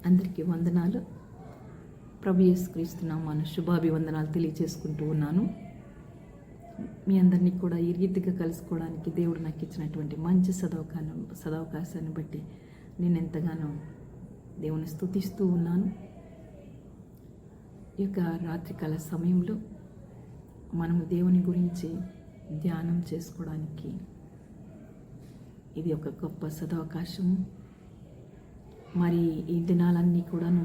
అందరికీ వందనాలు. ప్రభు యేసుక్రీస్తు నామమున శుభాభివందనాలు తెలియజేసుకుంటూ ఉన్నాను. మీ అందరినీ కూడా ఈ రీతిగా కలుసుకోవడానికి దేవుడు నాకు ఇచ్చినటువంటి మంచి సదవకాశాన్ని బట్టి నేను ఎంతగానో దేవుని స్తుతిస్తూ ఉన్నాను. ఈ యొక్క రాత్రికాల సమయంలో మనము దేవుని గురించి ధ్యానం చేసుకోవడానికి ఇది ఒక గొప్ప సదవకాశము. మరి ఈ దినాలన్నీ కూడాను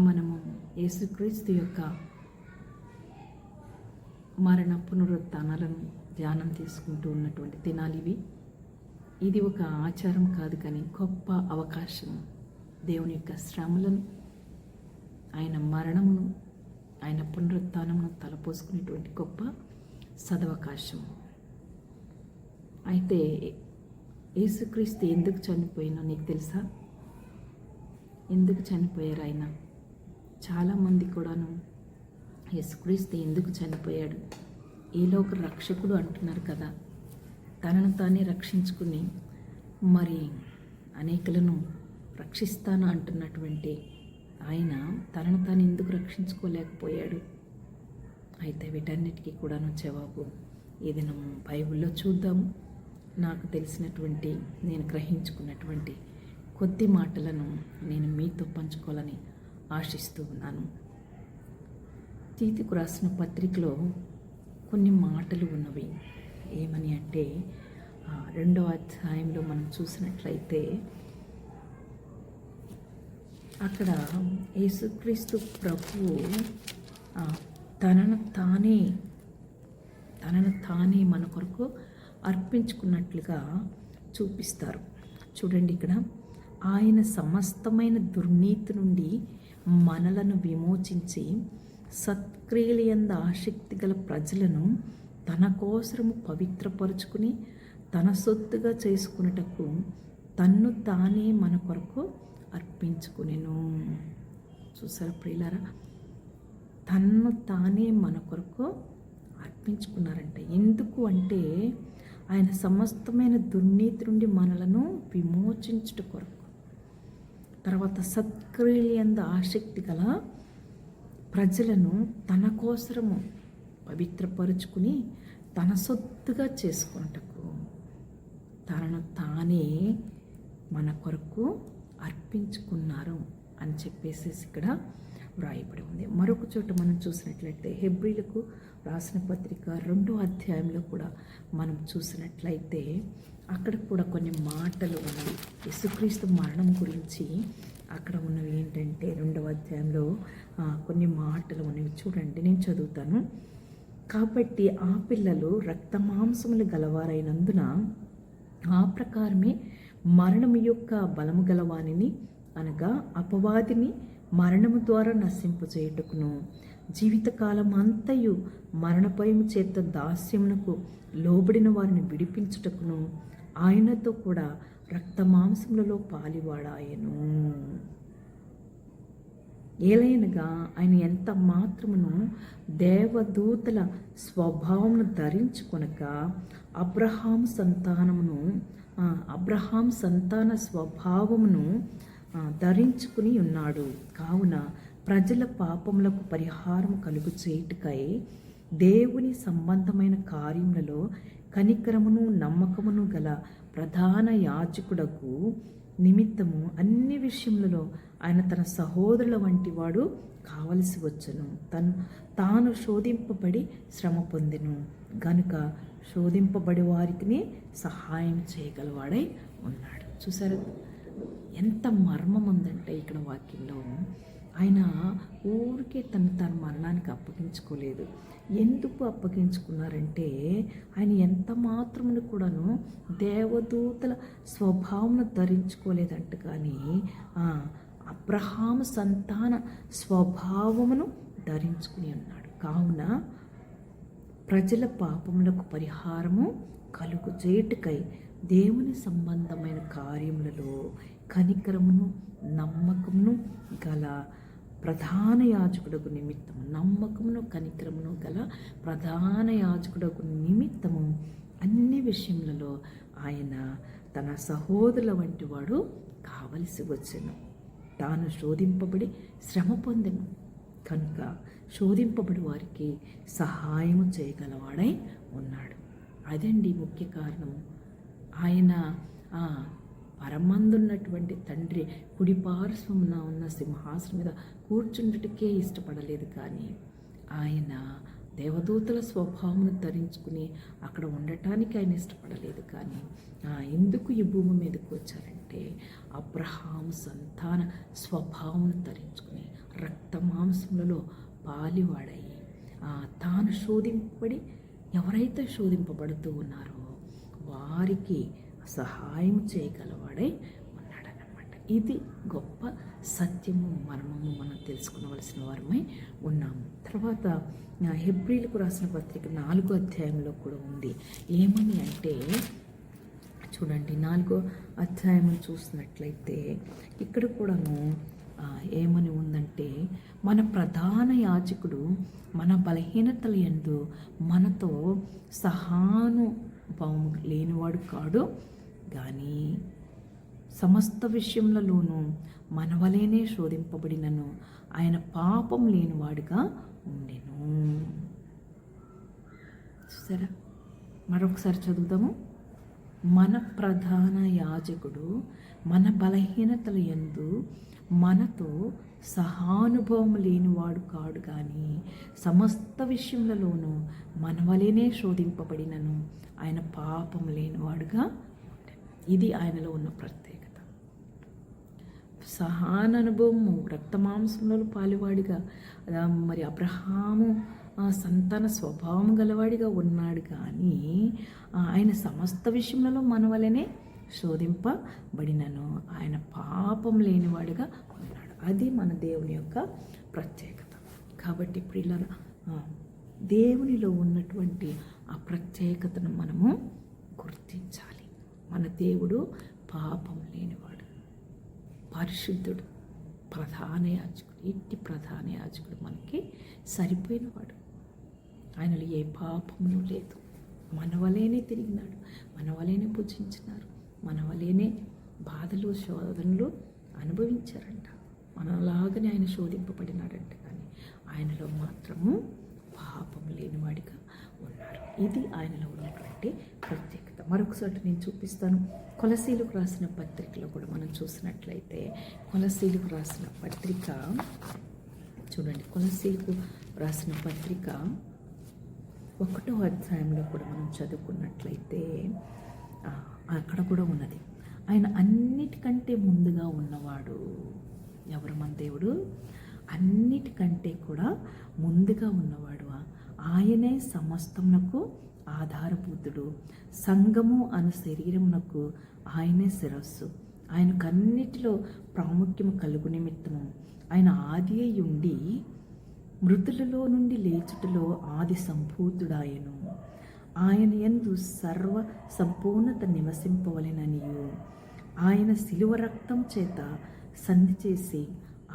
మనము యేసుక్రీస్తు యొక్క మరణ పునరుత్థానాలను ధ్యానం తీసుకుంటూ ఉన్నటువంటి దినాలు ఇవి. ఇది ఒక ఆచారం కాదు, కానీ గొప్ప అవకాశం. దేవుని యొక్క శ్రమలను, ఆయన మరణమును, ఆయన పునరుత్థానమును తలపోసుకునేటువంటి గొప్ప సదవకాశం. అయితే యేసుక్రీస్తు ఎందుకు చనిపోయినో నీకు తెలుసా? ఎందుకు చనిపోయారు ఆయన? చాలామంది కూడాను యేసుక్రీస్తు ఎందుకు చనిపోయాడు, ఏలో ఒక రక్షకుడు అంటున్నారు కదా. తనను తానే రక్షించుకుని మరి అనేకులను రక్షిస్తాను అంటున్నటువంటి ఆయన తనను తాను ఎందుకు రక్షించుకోలేకపోయాడు? అయితే వీటన్నిటికీ కూడాను జవాబు ఈ దినం బైబిల్లో చూద్దాము. నాకు తెలిసినటువంటి, నేను గ్రహించుకున్నటువంటి కొద్ది మాటలను నేను మీతో పంచుకోవాలని ఆశిస్తూ ఉన్నాను. తీతుకు రాసిన పత్రికలో కొన్ని మాటలు ఉన్నవి. ఏమని అంటే 2వ అధ్యాయంలో మనం చూసినట్లయితే అక్కడ యేసుక్రీస్తు ప్రభువు తనను తానే మన కొరకు అర్పించుకున్నట్లుగా చూపిస్తారు. చూడండి, ఇక్కడ ఆయన సమస్తమైన దుర్నీతి నుండి మనలను విమోచించి సత్క్రియలందు ఆసక్తి గల ప్రజలను తన కోసము పవిత్రపరుచుకుని తన సొత్తుగా చేసుకున్నటకు తన్ను తానే మన కొరకు అర్పించుకునేను. చూసారా ప్రియులారా, తన్ను తానే మన కొరకు అర్పించుకున్నారంట. ఎందుకు అంటే ఆయన సమస్తమైన దుర్నీతి నుండి మనలను విమోచించుట కొరకు, తర్వాత సత్క్రియలందు ఆసక్తి గల ప్రజలను తన కోసము పవిత్రపరుచుకుని తన సొత్తుగా చేసుకున్నటకు తనను తానే మన కొరకు అర్పించుకున్నారు అని చెప్పేసి ఇక్కడ వ్రాయబడి ఉంది. మరొక చోట మనం చూసినట్లయితే హెబ్రీలకు రాసిన పత్రిక 2వ అధ్యాయంలో కూడా మనం చూసినట్లయితే అక్కడ కూడా కొన్ని మాటలు ఉన్నవి. యేసుక్రీస్తు మరణం గురించి అక్కడ ఉన్నవి ఏంటంటే 2వ అధ్యాయంలో కొన్ని మాటలు ఉన్నవి. చూడండి, నేను చదువుతాను. కాబట్టి ఆ పిల్లలు రక్తమాంసములు గలవారైనందున ఆ ప్రకారమే మరణము యొక్క బలము గలవానిని, అనగా అపవాదిని మరణము ద్వారా నశింపచేయుటకును జీవితకాలం అంతయు మరణభయము చేత దాస్యమునకు లోబడిన వారిని విడిపించుటకును ఆయనతో కూడా రక్తమాంసములలో పాలివాడాయను. ఏలైనగా ఆయన ఎంత మాత్రమును దేవదూతల స్వభావమును ధరించుకొనక అబ్రహాం సంతాన స్వభావమును ధరించుకుని ఉన్నాడు. కావున ప్రజల పాపములకు పరిహారం కలుగు చేయుటకై దేవుని సంబంధమైన కార్యములలో కనికరమును నమ్మకమును గల ప్రధాన యాజకుడకు నిమిత్తము అన్ని విషయములలో ఆయన తన సహోదరుల వంటి వాడు కావలసి వచ్చును. తాను శోధింపబడి శ్రమ పొందెను గనుక శోధింపబడి వారికి సహాయం చేయగలవాడై ఉన్నాడు. చూసారు ఎంత మర్మం ఉందంటే ఇక్కడ వాక్యంలో. ఆయన ఊరికే తన మరణానికి అప్పగించుకోలేదు. ఎందుకు అప్పగించుకున్నారంటే ఆయన ఎంత మాత్రమును కూడాను దేవదూతల స్వభావమును ధరించుకోలేదంట, కానీ అబ్రహాం సంతాన స్వభావమును ధరించుకుని ఉన్నాడు. కావున ప్రజల పాపములకు పరిహారము కలుగు చేయుటకై దేవుని సంబంధమైన కార్యములలో కనికరమును నమ్మకమును గల ప్రధాన యాజకుడకు నిమిత్తము, నమ్మకమును కనికరమును గల ప్రధాన యాజకుడకు నిమిత్తము అన్ని విషయములలో ఆయన తన సహోదరుల వంటి వాడు కావలసి వచ్చెను. తాను శోధింపబడి శ్రమ పొందెను కనుక శోధింపబడి వారికి సహాయము చేయగలవాడై ఉన్నాడు. అదండి ముఖ్య కారణము. ఆయన పరమందున్నటువంటి తండ్రి కుడిపార్శ్వమున ఉన్న సింహాసనం మీద కూర్చుండుటకే ఇష్టపడలేదు, కానీ ఆయన దేవదూతల స్వభావమును ధరించుకుని అక్కడ ఉండటానికి ఆయన ఇష్టపడలేదు. కానీ ఎందుకు ఈ భూమి మీదకి వచ్చారంటే అబ్రహాము సంతాన స్వభావమును ధరించుకుని రక్త మాంసములలో పాలివాడయి తాను శోధింపబడి ఎవరైతే శోధింపబడుతూ ఉన్నారో వారికి సహాయం చేయగలవాడై ఉన్నాడనమాట. ఇది గొప్ప సత్యము, మర్మము మనం తెలుసుకునవలసిన వారమై ఉన్నాము. తర్వాత హెబ్రీలకు రాసిన పత్రిక 4వ అధ్యాయంలో కూడా ఉంది. ఏమని అంటే చూడండి, 4వ అధ్యాయం చూసినట్లయితే ఇక్కడ కూడాను ఏమని ఉందంటే, మన ప్రధాన యాజకుడు మన బలహీనతల యందు మనతో సహానుభావం లేనివాడు కాడు, కానీ సమస్త విషయములలోనూ మన వలెనే శోధింపబడినను ఆయన పాపం లేనివాడుగా ఉండెను. సరే, మరొకసారి చదువుదాము. మన ప్రధాన యాజకుడు మన బలహీనతల యందు మనతో సహానుభవం లేనివాడు కాడు, కానీ సమస్త విషయములలోనూ మన వలెనే శోధింపబడినను ఆయన పాపం లేనివాడుగా ఉంటాడు. ఇది ఆయనలో ఉన్న ప్రత్యేకత. సహానుభవము, రక్తమాంసములలో పాలువాడిగా మరి అబ్రహాము సంతాన స్వభావం గలవాడిగా ఉన్నాడు, కానీ ఆయన సమస్త విషయములలో మన వలెనే శోధింపబడినను ఆయన పాపం లేనివాడుగా ఉన్నాడు. అది మన దేవుని యొక్క ప్రత్యేకత. కాబట్టి ప్రియులారా, దేవునిలో ఉన్నటువంటి ఆ ప్రత్యేకతను మనము గుర్తించాలి. మన దేవుడు పాపం లేనివాడు, పరిశుద్ధుడు, ప్రధాన యాజకుడు. ఇట్టి ప్రధాన యాజకుడు మనకి సరిపోయినవాడు. ఆయనలో ఏ పాపమును లేదు. మన వలేనే తిరిగినాడు, మన వలేనే పూజించినారు, మన వలేనే బాధలు శోధనలు అనుభవించారంట. మనలాగానే ఆయన శోధింపబడినాడంట, కానీ ఆయనలో మాత్రము పాపం లేనివాడిగా ఉన్నారు. ఇది ఆయనలో ఉన్నటువంటి ప్రత్యేకత. మరొకసారి నేను చూపిస్తాను. కొలసీలకు రాసిన పత్రికలో కూడా మనం చూసినట్లయితే, కొలసీలకు రాసిన పత్రిక చూడండి, కొలసీలకు రాసిన పత్రిక 1వ అధ్యాయంలో కూడా మనం చదువుకున్నట్లయితే అక్కడ కూడా ఉన్నది. ఆయన అన్నిటికంటే ముందుగా ఉన్నవాడు. ఎవరు మన దేవుడు? అన్నిటికంటే కూడా ముందుగా ఉన్నవాడు. ఆయనే సమస్తమునకు ఆధారభూతుడు. సంఘము అను శరీరమునకు ఆయనే శిరస్సు. ఆయనకు అన్నిటిలో ప్రాముఖ్యము కలుగు నిమిత్తము ఆయన ఆది అయి ఉండి మృతులలో నుండి లేచుటలో ఆది సంభూతుడాయను. ఆయన యందు సర్వ సంపూర్ణత నివసింపవలెననియు ఆయన శిలువ రక్తం చేత సంధి చేసి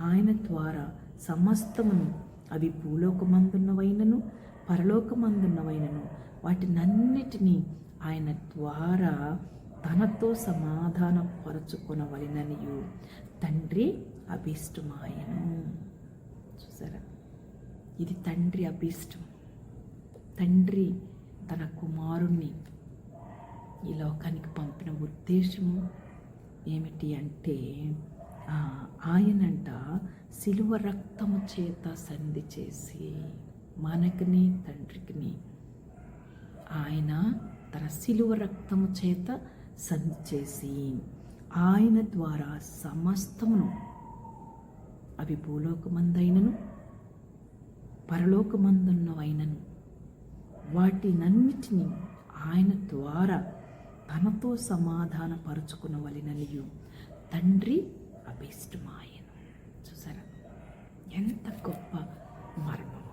ఆయన ద్వారా సమస్తమును, అవి భూలోకమందున్నవైనను పరలోకమందున్నవైనను, వాటినన్నిటినీ ఆయన ద్వారా తనతో సమాధానపరచుకొనవలెననియు తండ్రి అభీష్టమాయను. చూసారా, ఇది తండ్రి అభీష్టం. తండ్రి తన కుమారుణ్ణి ఈ లోకానికి పంపిన ఉద్దేశము ఏమిటి అంటే, ఆయనంట శిలువ రక్తము చేత సంధి చేసి మనకిని తండ్రికిని ఆయన తన శిలువ రక్తము చేత సంధి చేసి ఆయన ద్వారా సమస్తమును, అవి భూలోకమందైనను పరలోకమందున్నవైనను, వాటినన్నిటినీ ఆయన ద్వారా తనతో సమాధానపరుచుకునవలెననియు తండ్రి అభీష్టమాయను. చూసారా, ఎంత గొప్ప మర్మం.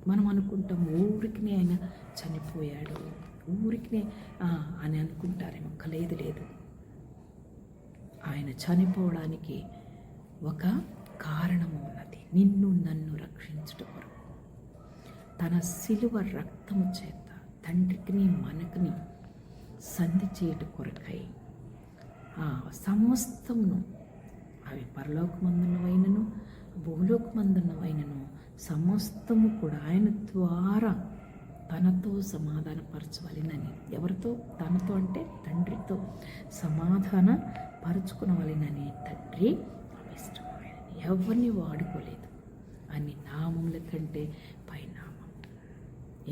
మనం అనుకుంటాం ఊరికినే ఆయన చనిపోయాడు, ఊరికినే అని అనుకుంటారేమో. లేదు లేదు, ఆయన చనిపోవడానికి ఒక కారణము ఉన్నది. నిన్ను నన్ను రక్షించుట కొరకు తన శిలువ రక్తము చేత తండ్రికిని మనకిని సంధి చేయుట కొరకై ఆ సమస్తమును, అవి పరలోకమందున్నవైనను భూలోకమందున్నవైనను సమస్తము కూడా ఆయన ద్వారా తనతో సమాధానపరచవలెనని. ఎవరితో? తనతో అంటే తండ్రితో సమాధాన పరుచుకునవలెనని తండ్రి అభిష్టమైన. ఎవరిని వాడుకోలేదు. అన్ని నామముల కంటే పైనామం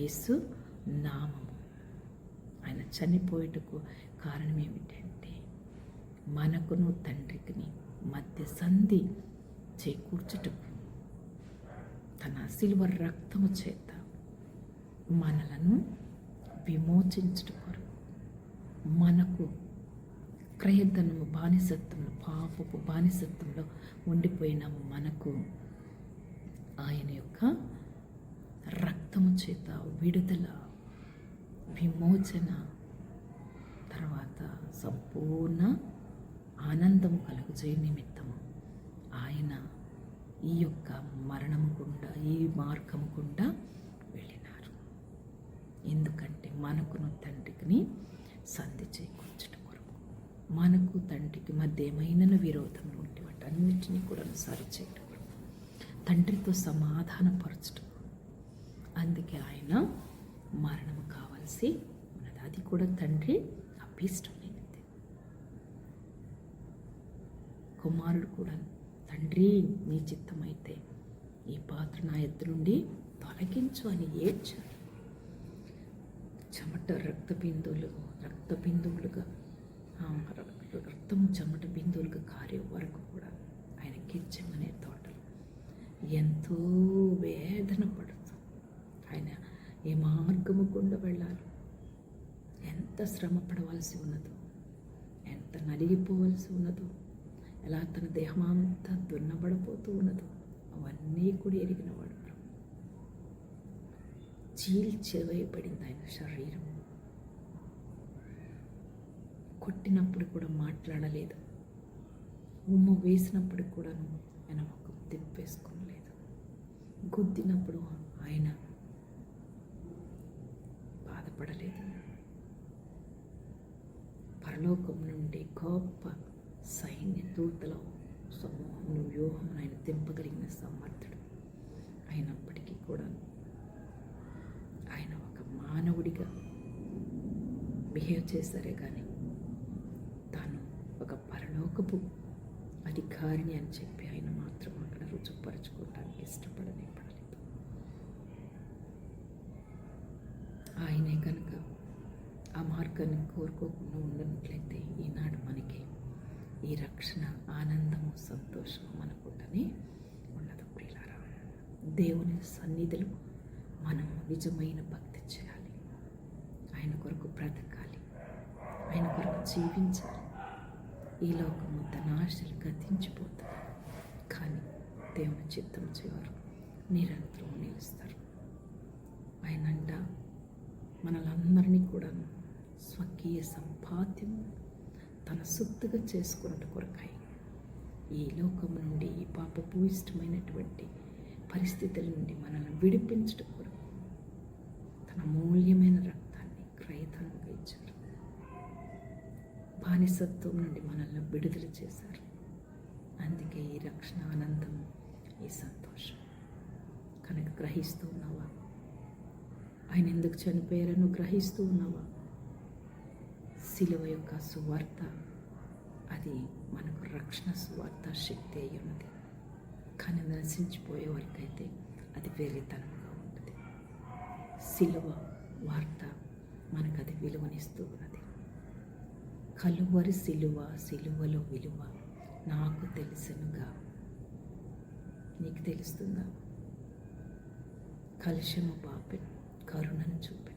యేసు నామము. ఆయన చనిపోయేటకు కారణం ఏమిటంటే మనకును తండ్రికి మధ్య సంధి చేకూర్చుటకు తన సిలువ రక్తము చేత మనలను విమోచించుట కొరకు, మనకు క్రయధనము బానిసత్వంలో, పాపపు బానిసత్వంలో ఉండిపోయిన మనకు ఆయన యొక్క రక్తము చేత విడుదల, విమోచన, తర్వాత సంపూర్ణ ఆనందము కలుగుజే నిమిత్తము ఆయన ఈ యొక్క మరణము గుండా, ఈ మార్గము గుండా వెళ్ళినారు. ఎందుకంటే మనకును తండ్రికి సంధి చేకూర్చుట కొరకు, మనకు తండ్రికి మధ్య ఏమైనా విరోధం ఉంటే వాటన్నిటినీ కూడా సరిచేయటం కొరకు, తండ్రితో సమాధానపరచటం. అందుకే ఆయన మరణము కావాల్సి ఉన్నది. అది కూడా తండ్రి అభీష్టమైనది. కుమారుడు కూడా, తండ్రి నీ చిత్తమైతే ఈ పాత్ర నా ఎద్దు నుండి తొలగించు అని ఏడ్చాడు. చెమట రక్త బిందువులుగా రక్తము చెమట బిందువులుగా కారే వరకు కూడా ఆయన కిచ్చమనే తోటలో ఎంతో వేదన పడుతూ ఆయన ఏ మార్గము గుండా వెళ్ళాలి, ఎంత శ్రమ పడవలసి ఉన్నదో, ఎంత నలిగిపోవలసి ఉన్నదో, ఎలా తన దేహమంతా దున్నబడిపోతూ ఉన్నదో అవన్నీ కూడా ఎరిగినవాడు. చీల్చివేయబడింది ఆయన శరీరం. కొట్టినప్పుడు కూడా మాట్లాడలేదు, ఉమ్ము వేసినప్పుడు కూడా ఆయన ముఖం తిప్పేసుకోలేదు, గుద్దినప్పుడు ఆయన బాధపడలేదు. పరలోకం నుండి గొప్ప సైన్య దూతల సమూహం వ్యూహం ఆయన తెంపగలిగిన సమర్థుడు అయినప్పటికీ కూడా ఆయన ఒక మానవుడిగా బిహేవ్ చేశారే కానీ తాను ఒక పరలోకపు అధికారిని అని చెప్పి ఆయన మాత్రం అక్కడ రుజుపరచుకోవడానికి ఇష్టపడలేదు. ఆయనే కనుక ఆ మార్గాన్ని కోరుకోకుండా ఉండనట్లయితే ఈనాడు మనకి ఈ రక్షణ, ఆనందము, సంతోషము మనకుంటనే ఉండదు. ప్రియులారా, దేవుని సన్నిధిలో మనం నిజమైన భక్తి చేయాలి. ఆయన కొరకు బ్రతకాలి, ఆయన కొరకు జీవించాలి. ఈ లోకము తన ఆశలు గతించిపోతుంది, కానీ దేవుని చిత్తం చేయవారు నిరంతరం నిలుస్తారు. ఆయనంట మనలందరినీ కూడా స్వకీయ సంపాద్యం తన సొత్తుగా చేసుకున్నట్టు కొరకాయి ఈ లోకం నుండి, ఈ పాపపు ఇష్టమైనటువంటి పరిస్థితుల నుండి మనల్ని విడిపించడం కొరకు తన మూల్యమైన రక్తాన్ని క్రయధనంగా ఇచ్చారు. బానిసత్వం నుండి మనల్ని విడుదల చేశారు. అందుకే ఈ రక్షణ, ఆనందం, ఈ సంతోషం కనుక గ్రహిస్తూ ఉన్నావా? ఆయన ఎందుకు చనిపోయారని గ్రహిస్తూ ఉన్నావా? శిలువ యొక్క సువార్త అది మనకు రక్షణ సువార్త శక్తి అయి ఉన్నది. కానీ నశించిపోయే వరకైతే అది వేరేతనంగా ఉంటుంది. శిలువ వార్త మనకు అది విలువనిస్తూ ఉన్నది. కలువరి శిలువ, శిలువలో విలువ నాకు తెలుసునుగా. నీకు తెలుస్తుందా? కలుషము పాపెను, కరుణను చూపెను.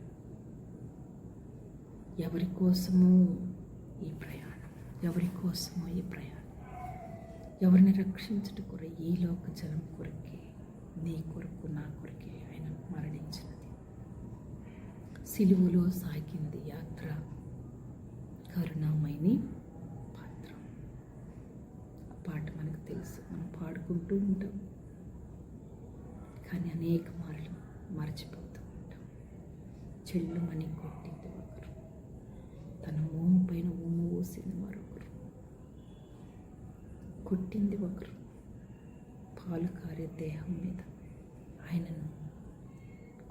ఎవరి కోసమో ఈ ప్రయాణం, ఎవరి కోసమో ఈ ప్రయాణం, ఎవరిని రక్షించుట కొర ఈ లోక జనం కొరకే, నీ కొరకు, నా కొరకే ఆయన మరణించినది. సిలువలో సాగింది యాత్ర, కరుణామయిని పాత్ర. ఆ పాట మనకు తెలుసు, మనం పాడుకుంటూ ఉంటాం, కానీ అనేక మార్లు మర్చిపోతూ ఉంటాం. చెల్లుమని కొట్టింది ఒకరు, తన తన మోము పైన ఉమ్ము పోసింది మరొకరు, కొట్టింది ఒకరు. పాలు కారే దేహం మీద ఆయనను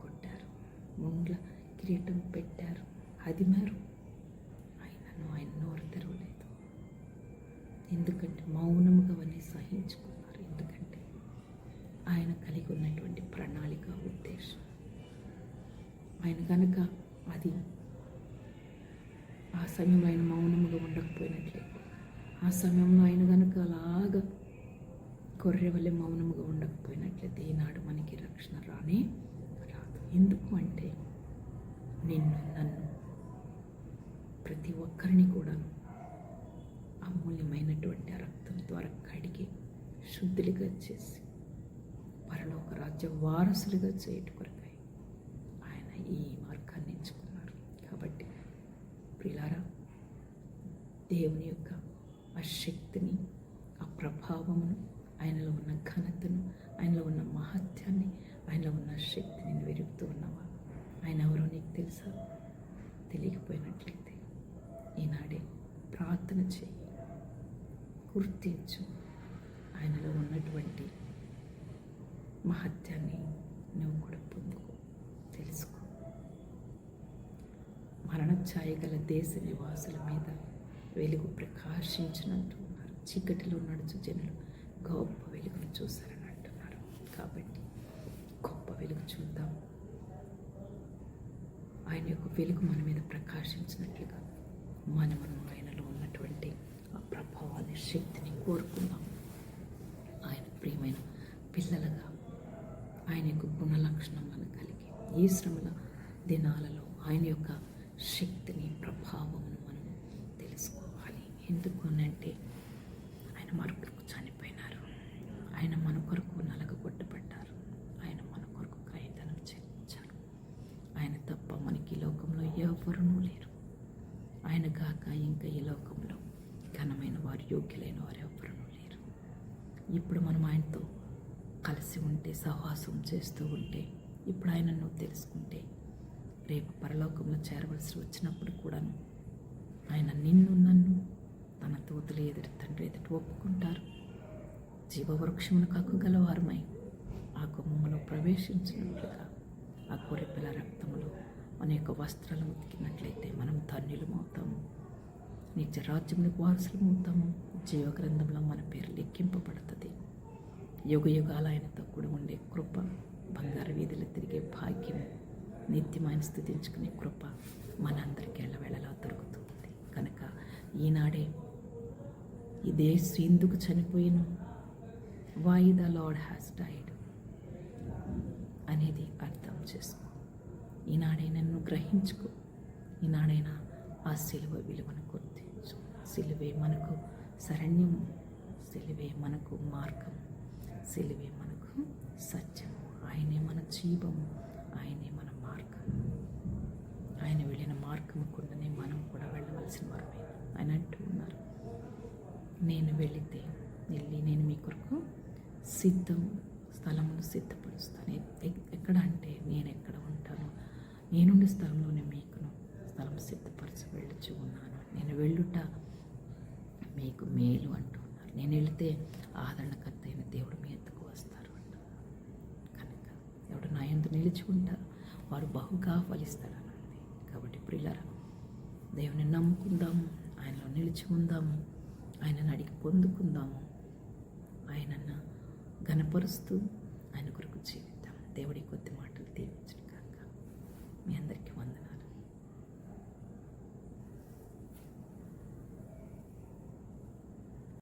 కొట్టారు, ముండ్ల కిరీటం పెట్టారు, అదిమారు. ఆయన నోరు తెరవలేదు. ఎందుకంటే మౌనముగా అవన్నీ సహించుకున్నారు. ఎందుకంటే ఆయన కలిగి ఉన్నటువంటి ప్రణాళిక, ఉద్దేశం. ఆయన కనుక అది ఆ సమయంలో ఆయన మౌనముగా ఉండకపోయినట్లే, ఆ సమయంలో ఆయన కనుక అలాగా గొర్రె వల్లే మౌనముగా ఉండకపోయినట్లయితే ఈనాడు మనకి రక్షణ రానే రాదు. ఎందుకు అంటే నిన్ను, నన్ను, ప్రతి ఒక్కరిని కూడా అమూల్యమైనటువంటి ఆ రక్తం ద్వారా కడిగి శుద్ధులుగా చేసి పరలోక రాజ్య వారసులుగా చేయటం కొరకై ఆయన ఈ మార్గాన్ని ఎంచుకున్నారు. కాబట్టి ప్రియులారా, దేవుని యొక్క ఆ శక్తిని, ఆ ప్రభావమును, ఆయనలో ఉన్న ఘనతను, ఆయనలో ఉన్న మహత్యాన్ని, ఆయనలో ఉన్న శక్తిని నేను వెరుగుతూ ఉన్నావా? ఆయన ఎవరో నీకు తెలుసా? తెలియకపోయినట్లయితే ఈనాడే ప్రార్థన చేయి, గుర్తించు. ఆయనలో ఉన్నటువంటి మహత్యాన్ని నువ్వు కూడా పొందుకో, తెలుసుకో. మరణ ఛాయ గల దేశ నివాసుల మీద వెలుగు ప్రకాశించినట్టు ఉన్నారు. చీకటిలో నడుచు జనులు గొప్ప వెలుగును చూశారని అంటున్నారు. కాబట్టి గొప్ప వెలుగు చూద్దాం. ఆయన యొక్క వెలుగు మన మీద ప్రకాశించినట్లుగా మనము ఆయనలో ఉన్నటువంటి ఆ ప్రభావాన్ని, శక్తిని కోరుకుందాం. ఆయన ప్రియమైన పిల్లలుగా ఆయన యొక్క గుణ లక్షణములను కలిగి ఈ శ్రమల దినాలలో ఆయన యొక్క శక్తిని, ప్రభావమును మనం తెలుసుకోవాలి. ఎందుకు అంటే ఆయన మన కొరకు చనిపోయినారు, ఆయన మన కొరకు నలగగొట్టబడ్డారు, ఆయన మన కొరకు క్రయధనం చెల్లించారు. ఆయన తప్ప మనకి ఈ లోకంలో ఎవరునూ లేరు. ఆయన గాక ఇంకా ఈ లోకంలో ఘనమైన వారు, యోగ్యులైన వారు ఎవరునూ లేరు. ఇప్పుడు మనం ఆయనతో కలిసి ఉంటే, సహవాసం చేస్తూ ఉంటే, ఇప్పుడు ఆయన నువ్వు తెలుసుకుంటే, రేపు పరలోకంలో చేరవలసి వచ్చినప్పుడు కూడాను ఆయన నిన్ను, నన్ను తన తోతుల ఎదురు, తండ్రి ఎదుట ఒప్పుకుంటారు. జీవవృక్షమును కక్కుగలవారమై ఆ గుమ్మలో ప్రవేశించినట్లుగా ఆ గొర్రెపిల్ల రక్తములో మన యొక్క వస్త్రాలు ఉతికినట్లయితే మనం ధన్యులం అవుతాము, నిత్య రాజ్యములకు వారసులం అవుతాము. జీవగ్రంథంలో మన పేరు లెక్కింపబడుతుంది. యుగ యుగాలు ఆయనతో కూడా ఉండే కృప, బంగారు వీధులు తిరిగే భాగ్యం, నిత్యమైన స్థుతించుకునే కృప మనందరికీ ఎల్లవేళలా దొరుకుతుంది. కనుక ఈనాడే ఇదే ఎందుకు చనిపోయిను, why the lord has died అనేది అర్థం చేసుకో. ఈనాడైనా నువ్వు గ్రహించుకో. ఈనాడైనా ఆ సిలువ విలువను గుర్తించు. సిలువే మనకు శరణ్యము, సిలువే మనకు మార్గం, సిలువే మనకు సత్యము. ఆయనే మన జీవము, ఆయనే మన మార్గం. ఆయన వెళ్ళిన మార్గము కూడానే మనం కూడా వెళ్ళవలసిన వారమే. ఆయన అంటూ ఉన్నారు, నేను వెళ్ళి నేను మీ కొరకు స్థలమును సిద్ధపరుస్తాను. ఎక్కడ అంటే నేను ఎక్కడ ఉంటాను, నేనుండే స్థలంలోనే మీకును స్థలం సిద్ధపరచి వెళ్ళుచు ఉన్నాను. నేను వెళ్ళుట మీకు మేలు అంటూ ఉన్నారు. నేను వెళితే ఆదరణకర్త అయిన దేవుడు మీ ఎత్తుకు వస్తారు అంటున్నారు. కనుక ఎవడు నా యందు నిలిచి ఉంటారు వారు బహుగా ఫలిస్తారన్నది. కాబట్టి ప్రియులారా, దేవుని నమ్ముకుందాము, ఆయనలో నిలిచి ఉందాము, ఆయనను అడిగి పొందుకుందాము, ఆయనను ఘనపరుస్తూ ఆయన కొరకు జీవిద్దాం. దేవుడి కొద్ది